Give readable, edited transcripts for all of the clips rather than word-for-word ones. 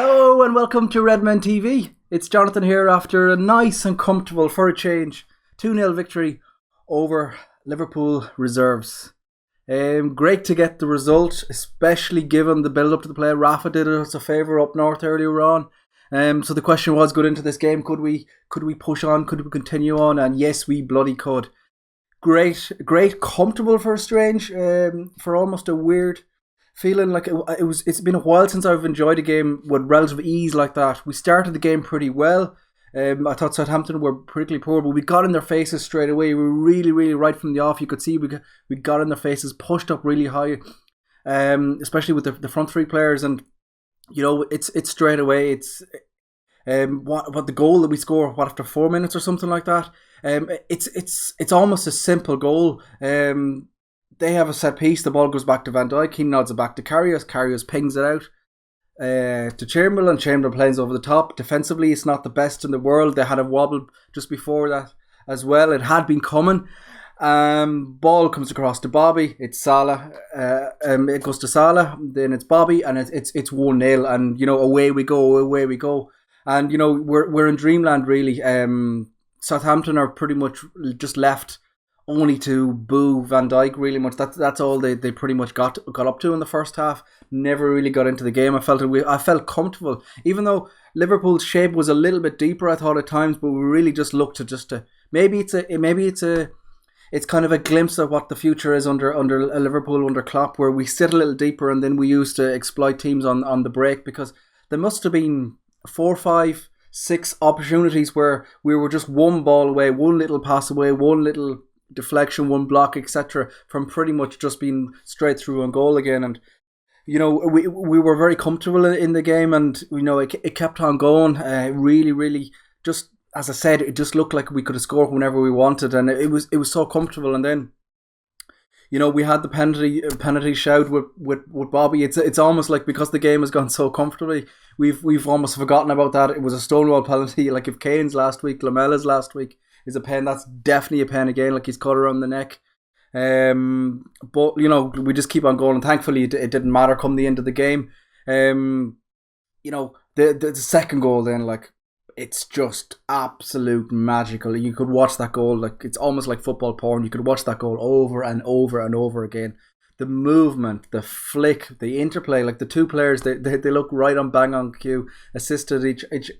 Hello and welcome to Redmen TV. It's Jonathan here after a nice and comfortable, for a change, 2-0 victory over Liverpool reserves. Great to get the result, especially given the build-up to the play. Rafa did us a favour up north earlier on. So the question was, going into this game, could we push on? Could we continue on? And yes, we bloody could. Great, comfortable for a strange, for almost a weird feeling. Like it's been a while since I've enjoyed a game with relative ease like that. We started the game pretty well. I thought Southampton were particularly poor, but we got in their faces straight away. We were really right from the off. You could see we got in their faces, pushed up really high, especially with the front three players. And you know, it's straight away. It's what the goal that we score, after 4 minutes or something like that. It's almost a simple goal. They have a set piece. The ball goes back to Van Dijk. He nods it back to Karius. Karius pings it out to Chamberlain. Chamberlain plays over the top. Defensively, it's not the best in the world. They had a wobble just before that as well. It had been coming. Ball comes across to Bobby. It's Salah. It goes to Salah. Then it's Bobby, and it's 1-0. And you know, away we go. And you know, we're in dreamland really. Southampton are pretty much just left only to boo Van Dijk really much. That's all they pretty much got up to in the first half. Never really got into the game. I felt comfortable, even though Liverpool's shape was a little bit deeper, I thought at times, but we really just looked to maybe it's kind of a glimpse of what the future is under Liverpool under Klopp, where we sit a little deeper and then we used to exploit teams on the break, because there must have been 4, 5, 6 opportunities where we were just one ball away, one little pass away, one little deflection, one block, etc., from pretty much just being straight through on goal again. And you know, we were very comfortable in the game, and you know, it kept on going. Really, just as I said, it just looked like we could have scored whenever we wanted, and it was so comfortable. And then, you know, we had the penalty shout with Bobby. It's almost like, because the game has gone so comfortably, we've almost forgotten about that. It was a stonewall penalty. Like if Kane's last week, Lamella's last week is a pen, that's definitely a pen again. Like he's cut around the neck. But you know, we just keep on going, and thankfully it didn't matter come the end of the game. You know, the second goal then, like, it's just absolute magical. You could watch that goal, like it's almost like football porn. You could watch that goal over and over and over again. The movement, the flick, the interplay, like the two players, they look right on bang on cue, assisted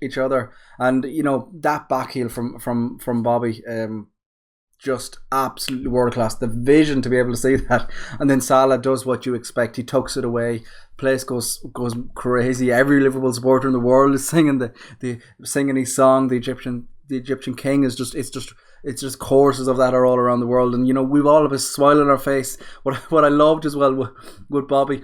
each other, and you know, that backheel from Bobby, just absolutely world class. The vision to be able to see that, and then Salah does what you expect. He tucks it away. Place goes crazy. Every Liverpool supporter in the world is singing singing his song. The Egyptian king is it's just choruses of that are all around the world, and you know, we've all of a smile on our face. What I loved as well with Bobby,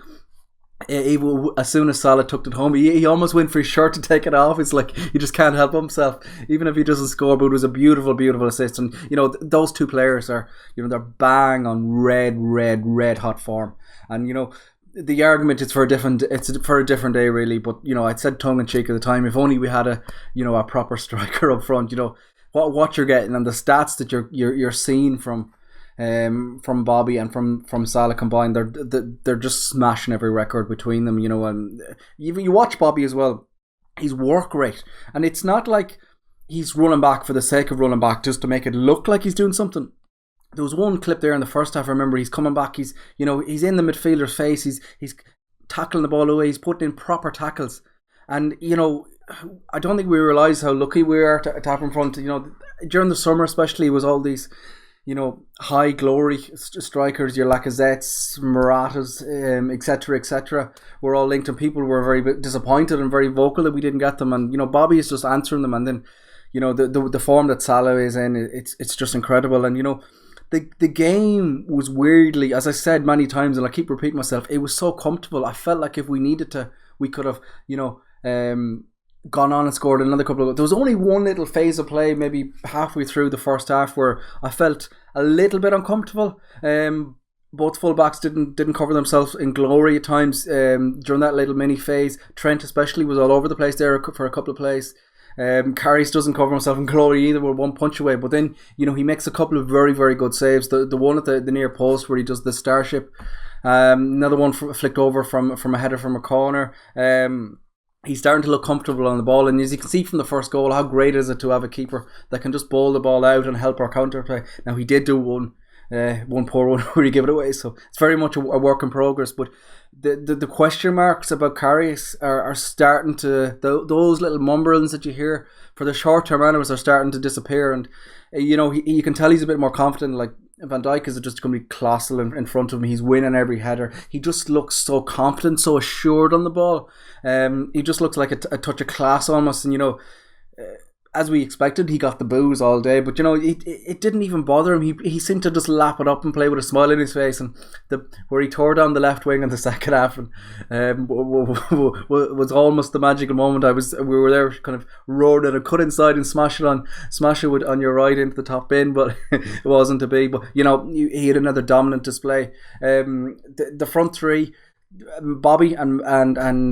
as soon as Salah tucked it home, he almost went for his shirt to take it off. It's like he just can't help himself, even if he doesn't score. But it was a beautiful assist, and you know, those two players are, you know, they're bang on red hot form. And you know, the argument is for a different day really. But you know, I'd said tongue in cheek at the time, if only we had a proper striker up front. You know what you're getting, and the stats that you're seeing from Bobby and from Salah combined, they're just smashing every record between them, you know. And you watch Bobby as well, his work rate, and it's not like he's running back for the sake of running back just to make it look like he's doing something. There was one clip there in the first half, I remember, he's coming back, he's in the midfielder's face, he's tackling the ball away, he's putting in proper tackles. And you know, I don't think we realise how lucky we are to have in front. You know, during the summer especially, it was all these, you know, high glory strikers, your Lacazettes, Moratas, etc. were all linked, and people were very disappointed and very vocal that we didn't get them. And you know, Bobby is just answering them, and then you know, the form that Salah is in, it's just incredible. And you know, the game was weirdly, as I said many times, and I keep repeating myself, it was so comfortable. I felt like if we needed to, we could have, you know, gone on and scored another couple of goals. There was only one little phase of play, maybe halfway through the first half, where I felt a little bit uncomfortable. Both fullbacks didn't cover themselves in glory at times during that little mini phase. Trent especially was all over the place there for a couple of plays. Karius doesn't cover himself in glory either. We're one punch away, but then you know, he makes a couple of very good saves. The one at the near post where he does the starship. Another one flicked over from a header from a corner. he's starting to look comfortable on the ball, and as you can see from the first goal, how great is it to have a keeper that can just bowl the ball out and help our counter play. Now, he did do one poor one where he gave it away, so it's very much a work in progress. But the question marks about Karius are starting to, those little mumblings that you hear for the short term animals are starting to disappear, and you can tell he's a bit more confident. Like Van Dijk is just going to be colossal in front of him. He's winning every header. He just looks so confident, so assured on the ball. He just looks like a touch of class almost. And as we expected, he got the boos all day. But it didn't even bother him. He seemed to just lap it up and play with a smile on his face. And where he tore down the left wing in the second half, and was almost the magical moment. We were there, kind of roaring it and cut inside and smash it on your right into the top bin, but it wasn't to be. But he had another dominant display. The front three, Bobby and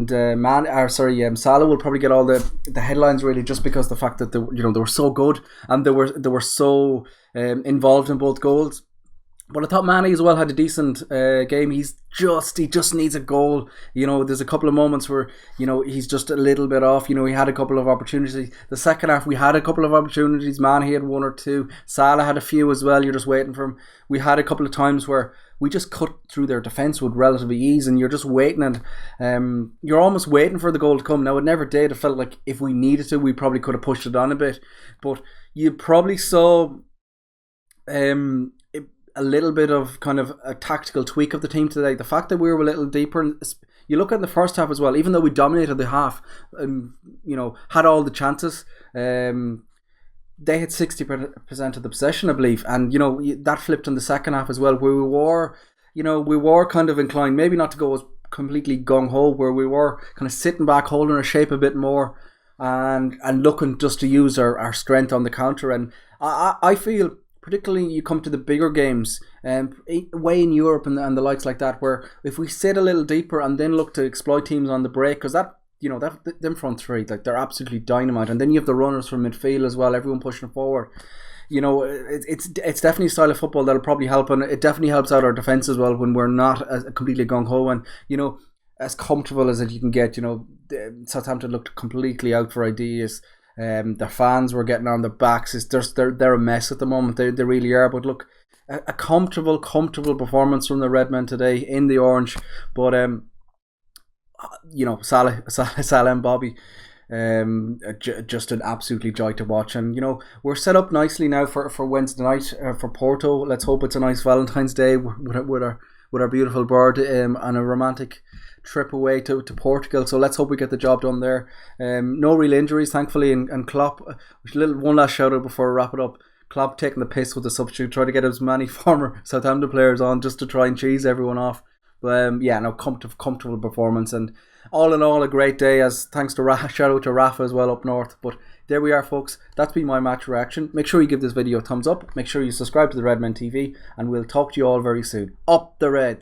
Salah will probably get all the headlines, really, just because the fact that they were so good and they were so involved in both goals. But I thought Mane as well had a decent game. He just needs a goal. There's a couple of moments where he's just a little bit off. He had a couple of opportunities. The second half we had a couple of opportunities. Mane had one or two. Salah had a few as well. You're just waiting for him. We had a couple of times where we just cut through their defence with relative ease, and you're just waiting, and you're almost waiting for the goal to come. Now, it never did. It felt like if we needed to, we probably could have pushed it on a bit, but you probably saw a little bit of kind of a tactical tweak of the team today. The fact that we were a little deeper, you look at the first half as well, even though we dominated the half, had all the chances, they had 60% of the possession, I believe, and that flipped in the second half as well, where we were kind of inclined maybe not to go as completely gung-ho, where we were kind of sitting back, holding our shape a bit more, and looking just to use our strength on the counter. And I feel, particularly you come to the bigger games, away in Europe and the likes like that, where if we sit a little deeper and then look to exploit teams on the break, because them front three, like, they're absolutely dynamite, and then you have the runners from midfield as well, everyone pushing forward. It's definitely a style of football that'll probably help, and it definitely helps out our defence as well when we're not as completely gung-ho and as comfortable as you can get. Southampton looked completely out for ideas. Their fans were getting on their backs. They're a mess at the moment. They really are. But look, a comfortable performance from the Redmen today in the orange. But Salah and Bobby, just an absolutely joy to watch. And we're set up nicely now for Wednesday night for Porto. Let's hope it's a nice Valentine's Day with our beautiful bird on a romantic trip away to Portugal. So let's hope we get the job done there. No real injuries, thankfully, and Klopp, one last shout out before we wrap it up. Klopp taking the piss with the substitute, trying to get as many former Southampton players on just to try and cheese everyone off. But comfortable performance, and all in all a great day. As thanks to shout out to Rafa as well up north. But there we are, folks. That's been my match reaction. Make sure you give this video a thumbs up. Make sure you subscribe to the Redmen TV, and we'll talk to you all very soon. Up the Reds!